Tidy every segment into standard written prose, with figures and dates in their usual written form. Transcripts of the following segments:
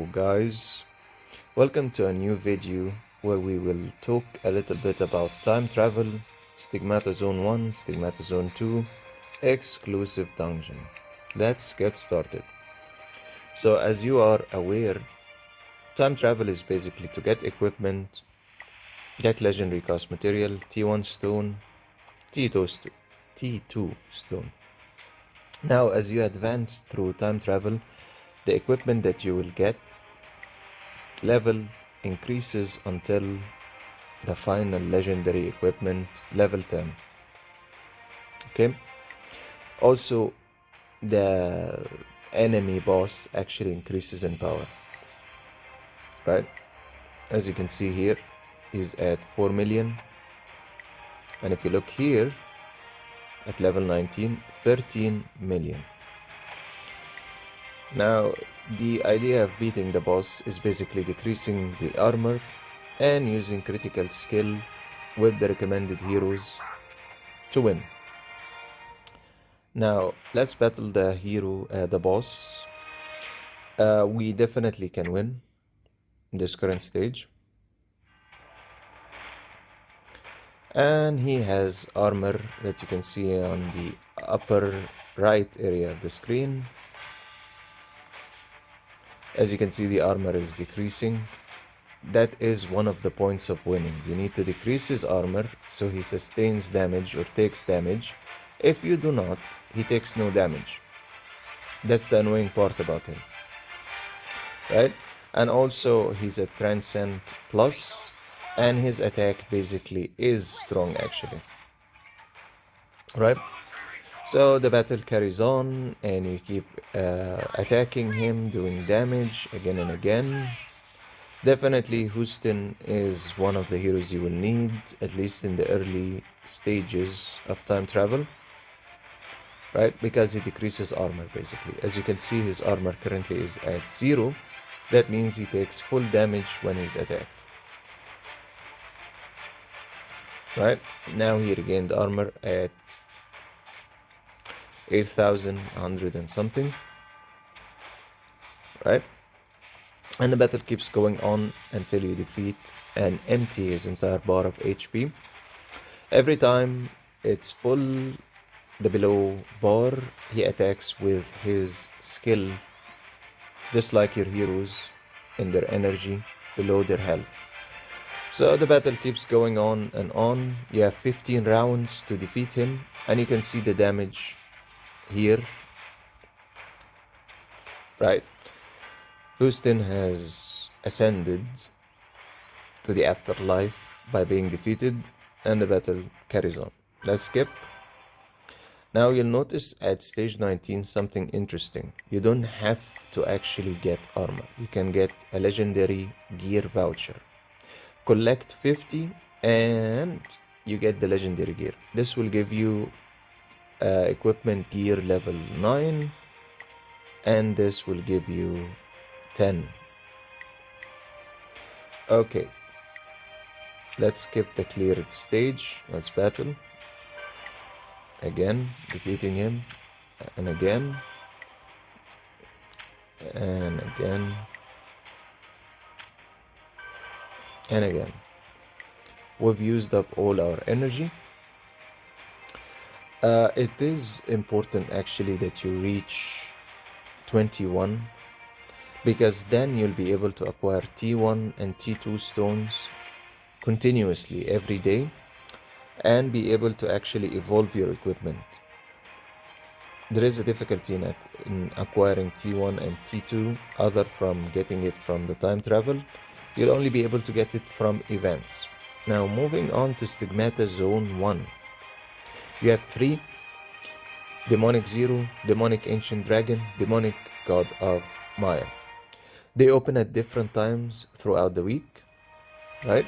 Guys, welcome to a new video where we will talk a little bit about time travel, Stigmata Zone 1, Stigmata Zone 2, exclusive dungeon. Let's get started. So as you are aware, time travel is basically to get equipment, get legendary cost material, T1 stone, T2 stone. Now as you advance through time travel, the equipment that you will get level increases until the final legendary equipment level 10. Okay, also the enemy boss actually increases in power, right? As you can see here, he's at 4 million, and if you look here at level 19, 13 million. Now the idea of beating the boss is basically decreasing the armor and using critical skill with the recommended heroes to win. Now let's battle the hero, the boss. We definitely can win this current stage, and he has armor that you can see on the upper right area of the screen. As you can see, the armor is decreasing. That is one of the points of winning. You need to decrease his armor so he sustains damage or takes damage. If you do not, he takes no damage. That's the annoying part about him, right? And also he's a Transcend Plus, and his attack basically is strong actually, right? So the battle carries on and you keep attacking him, doing damage again and again. Definitely Houston is one of the heroes you will need, at least in the early stages of time travel, right? Because he decreases armor basically. As you can see, his armor currently is at 0. That means he takes full damage when he's attacked. Right? Now he regained armor at 8,100 and something. Right? And the battle keeps going on until you defeat and empty his entire bar of HP. Every time it's full, the below bar, he attacks with his skill, just like your heroes in their energy below their health. So the battle keeps going on and on. You have 15 rounds to defeat him, and you can see the damage here, right? Houston has ascended to the afterlife by being defeated, and the battle carries on. Let's skip. Now you'll notice at stage 19 something interesting. You don't have to actually get armor. You can get a legendary gear voucher. Collect 50 and you get the legendary gear. This will give you equipment gear level 9, and this will give you 10. Okay, let's skip the cleared stage. Let's battle again, defeating him, and again, and again, and again. We've used up all our energy. It is important actually that you reach 21, because then you'll be able to acquire T1 and T2 stones continuously every day and be able to actually evolve your equipment. There is a difficulty in acquiring T1 and T2 other from getting it from the time travel. You'll only be able to get it from events. Now moving on to Stigmata Zone 1. You have 3: Demonic Zero, Demonic Ancient Dragon, Demonic God of Maya. They open at different times throughout the week, right?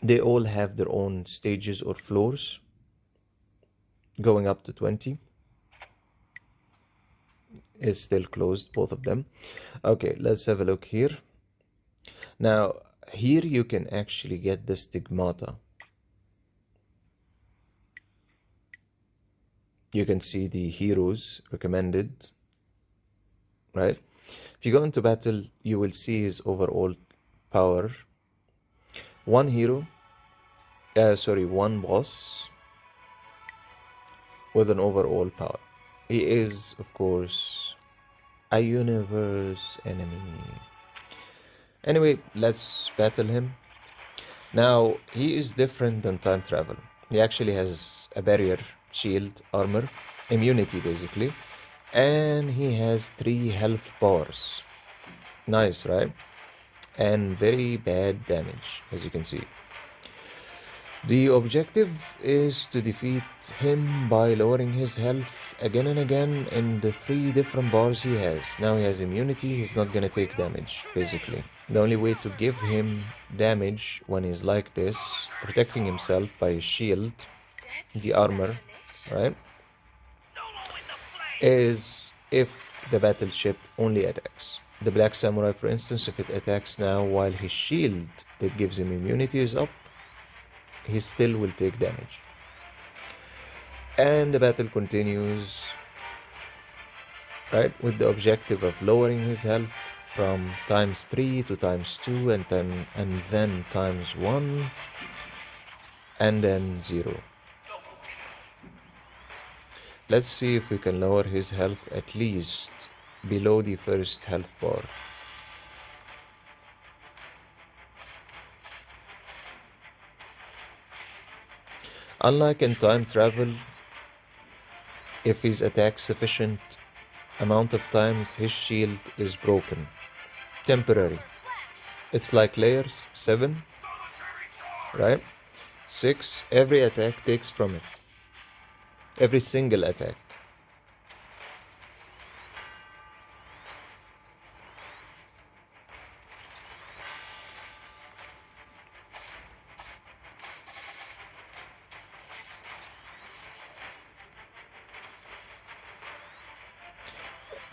They all have their own stages or floors, going up to 20. It's still closed, both of them. Okay, let's have a look here. Now, here you can actually get the Stigmata. You can see the heroes recommended, right? If you go into battle, you will see his overall power. One boss with an overall power. He is, of course, a universe enemy. Anyway, let's battle him. Now, he is different than time travel. He actually has a barrier, shield, armor, immunity basically, and he has 3 health bars. Nice, right? And very bad damage, as you can see. The objective is to defeat him by lowering his health again and again in the 3 different bars he has. Now he has immunity, he's not gonna take damage, basically. The only way to give him damage when he's like this, protecting himself by his shield, the armor, right, is if the battleship only attacks. The Black Samurai, for instance, if it attacks now while his shield that gives him immunity is up, he still will take damage. And the battle continues, right, with the objective of lowering his health from ×3 to ×2 and then ×1 and then 0. Let's see if we can lower his health at least below the first health bar. Unlike in time travel, if he's attacked sufficient amount of times, his shield is broken. Temporary. It's like layers, 7, right? 6, every attack takes from it. Every single attack.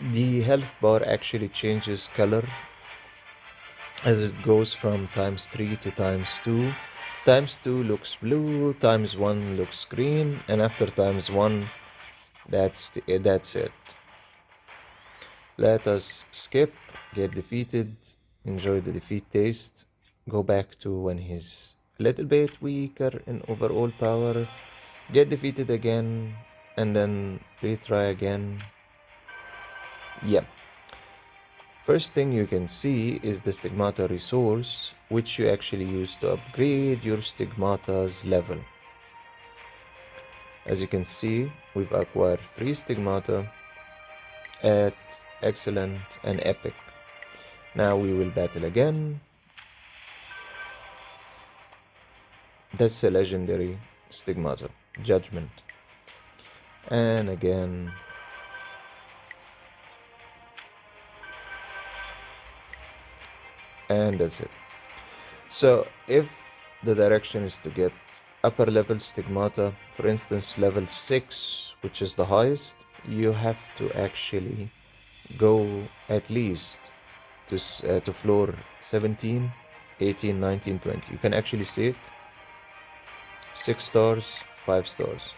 The health bar actually changes color as it goes from ×3 to ×2. ×2 looks blue, ×1 looks green, and after ×1, that's it. Let us skip, get defeated, enjoy the defeat taste, go back to when he's a little bit weaker in overall power, get defeated again, and then retry again. Yeah. First thing you can see is the Stigmata resource, which you actually use to upgrade your Stigmata's level. As you can see, we've acquired 3 Stigmata at Excellent and Epic. Now we will battle again. That's a legendary Stigmata, Judgment. And again. And that's it. So if the direction is to get upper level Stigmata, for instance level 6, which is the highest, you have to actually go at least to floor 17, 18, 19, 20. You can actually see it. 6 stars, 5 stars.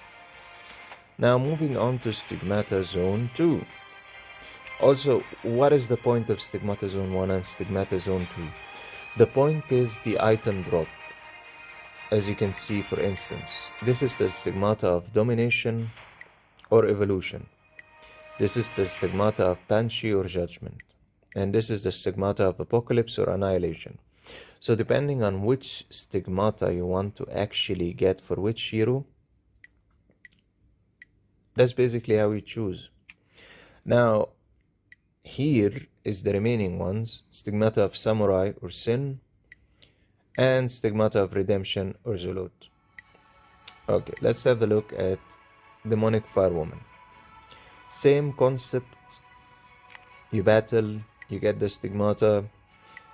Now moving on to Stigmata Zone 2. Also, what is the point of Stigmata Zone 1 and Stigmata Zone 2? The point is the item drop. As you can see, for instance, this is the Stigmata of Domination or Evolution. This is the Stigmata of Banshee or Judgment. And this is the Stigmata of Apocalypse or Annihilation. So depending on which Stigmata you want to actually get for which hero, that's basically how you choose. Now, here is the remaining ones: Stigmata of Samurai or Sin, and Stigmata of Redemption or Zulot. Okay, let's have a look at Demonic Firewoman. Same concept. You battle, you get the Stigmata,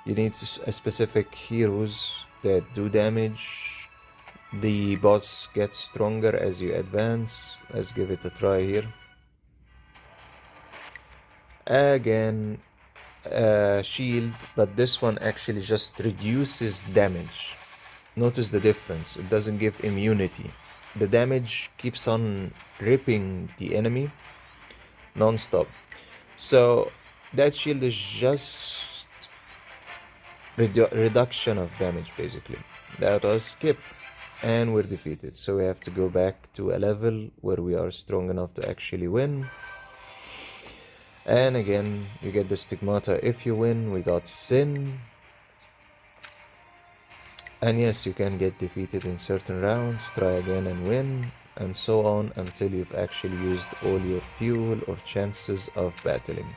you need a specific heroes that do damage. The boss gets stronger as you advance. Let's give it a try here. Again, shield, but this one actually just reduces damage. Notice the difference. It doesn't give immunity. The damage keeps on ripping the enemy non-stop. So That shield is just reduction of damage, basically. That was skip, and we're defeated. So we have to go back to a level where we are strong enough to actually win. And again, you get the Stigmata if you win. We got Sin. And yes, you can get defeated in certain rounds, try again and win, and so on until you've actually used all your fuel or chances of battling.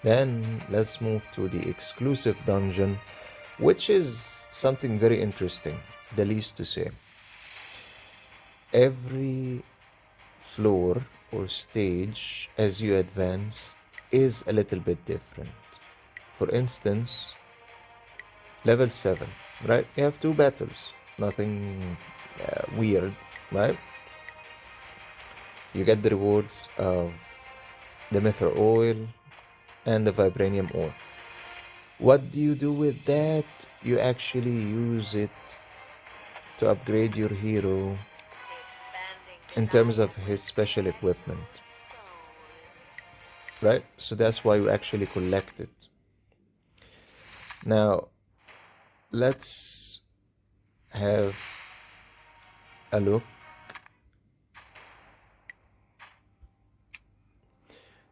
Then let's move to the exclusive dungeon, which is something very interesting, the least to say. Every floor or stage as you advance is a little bit different. For instance, level 7, right? You have 2 battles, nothing weird, right? You get the rewards of the Mither oil and the Vibranium ore. What do you do with that? You actually use it to upgrade your hero in terms of his special equipment, right? So that's why you actually collect it. Now, let's have a look.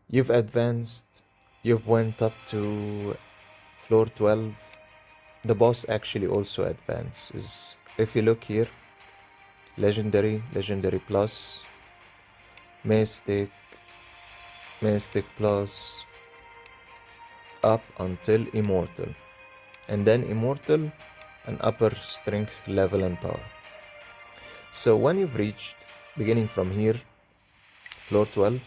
You've advanced, you've went up to floor 12. The boss actually also advances. If you look here, legendary, legendary plus, mystic, mystic plus, up until immortal. And then immortal, an upper strength level and power. So when you've reached, beginning from here, floor 12,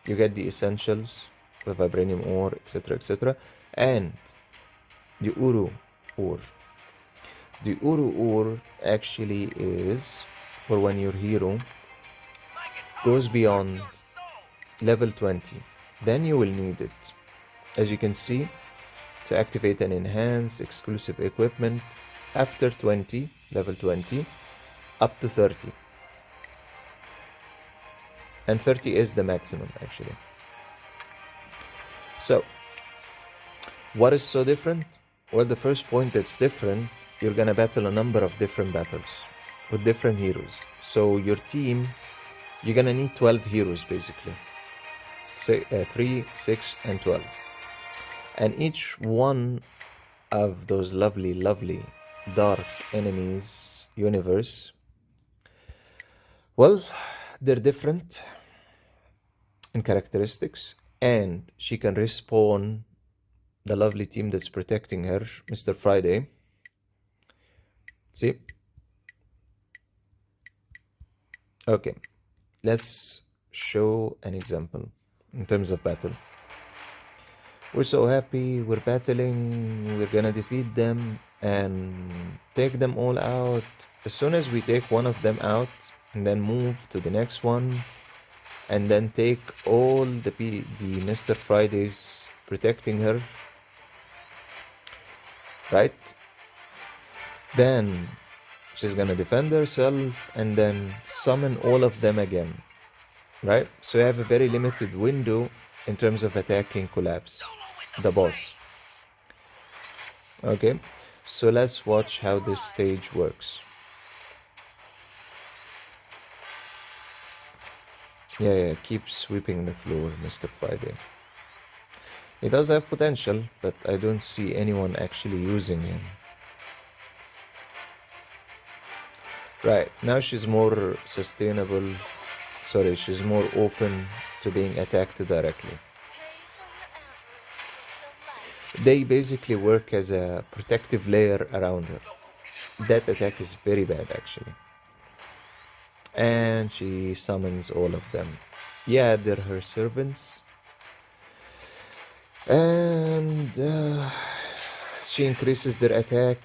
you get the essentials, the vibranium ore, etc., and the Uru ore. The Uru ore actually is for when your hero goes beyond level 20. Then you will need it. As you can see, to activate and enhance exclusive equipment after 20, level 20, up to 30. And 30 is the maximum, actually. So, what is so different? Well, the first point that's different, you're gonna battle a number of different battles with different heroes. So your team, you're gonna need 12 heroes, basically. Say 3, 6, and 12. And each one of those lovely, lovely dark enemies universe, well, they're different in characteristics, and she can respawn the lovely team that's protecting her, Mr. Friday. See? Okay, let's show an example in terms of battle. We're so happy, we're battling, we're gonna defeat them and take them all out. As soon as we take one of them out and then move to the next one and then take all the Mr. Fridays protecting her, right? Then she's gonna defend herself and then summon all of them again, right? So you have a very limited window in terms of attacking Collapse, the boss. Okay, so let's watch how this stage works. Yeah, keep sweeping the floor, Mr. Friday. He does have potential, but I don't see anyone actually using him. Right, now she's more sustainable. Sorry, she's more open to being attacked directly. They basically work as a protective layer around her. That attack is very bad, actually. And she summons all of them. Yeah, they're her servants. And she increases their attack,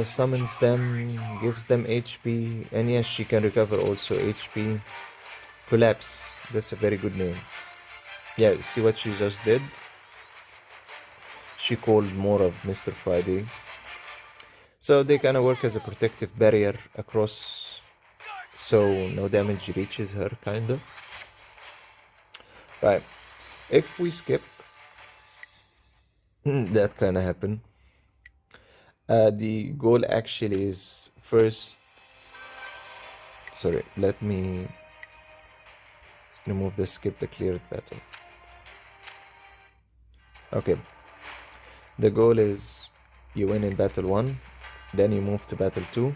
summons them, gives them HP, and yes, she can recover also HP. Collapse, that's a very good name. Yeah, see what she just did? She called more of Mr. Friday. So they kind of work as a protective barrier across, so no damage reaches her, kind of. Right. If we skip, that kind of happened. The goal actually is first. Sorry, let me remove the skip the cleared battle. Okay. The goal is you win in battle 1, then you move to battle 2. Your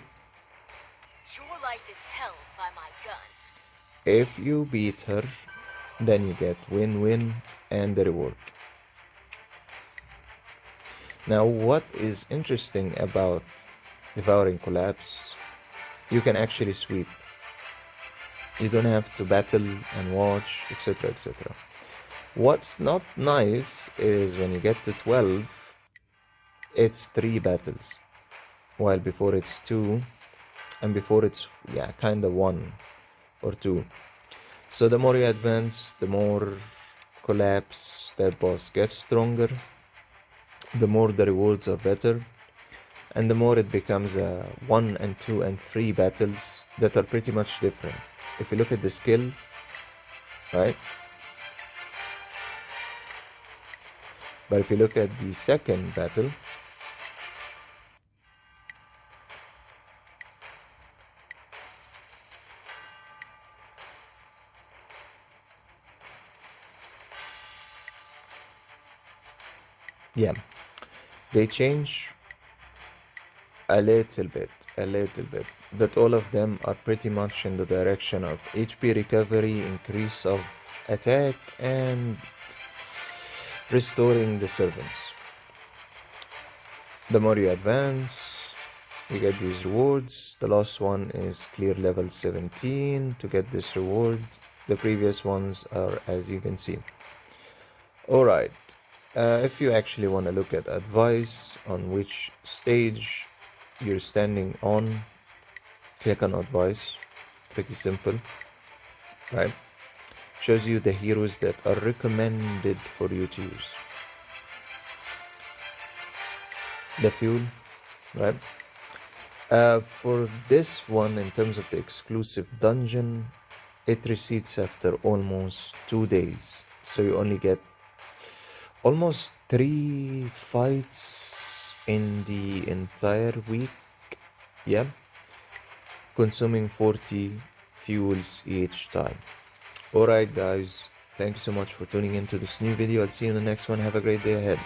life is held by my gun. If you beat her, then you get win-win and the reward. Now, what is interesting about Devouring Collapse, you can actually sweep. You don't have to battle and watch, etc., etc. What's not nice is when you get to 12, it's 3 battles, while before it's 2, and before it's, yeah, kind of 1 or 2. So the more you advance, the more Collapse that boss gets stronger, the more the rewards are better, and the more it becomes 1 and 2 and 3 battles that are pretty much different. If you look at the skill, right? But if you look at the second battle, yeah, they change a little bit, but all of them are pretty much in the direction of HP recovery, increase of attack, and restoring the servants. The more you advance, you get these rewards. The last one is clear level 17 to get this reward. The previous ones are as you can see. Alright, if you actually want to look at advice on which stage you're standing on, click on advice. Pretty simple, right? Shows you the heroes that are recommended for you to use. The fuel, right? For this one, in terms of the exclusive dungeon, it resets after almost 2 days. So you only get almost 3 fights in the entire week. Yeah. Consuming 40 fuels each time. Alright guys, thank you so much for tuning into this new video. I'll see you in the next one. Have a great day ahead.